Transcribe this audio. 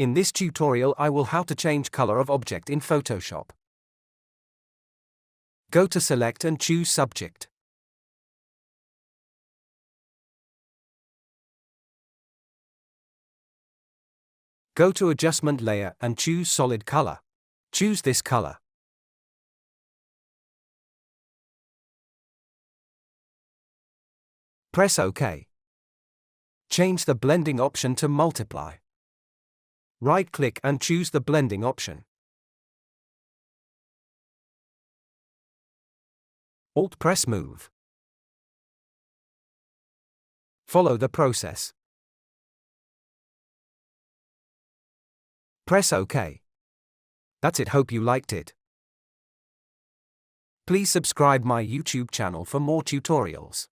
In this tutorial I will how to change color of object in Photoshop. Go to Select and choose Subject. Go to Adjustment Layer and choose Solid Color. Choose this color. Press OK. Change the blending option to Multiply. Right-click and choose the blending option. Alt-press Move. Follow the process. Press OK. That's it. Hope you liked it. Please subscribe my YouTube channel for more tutorials.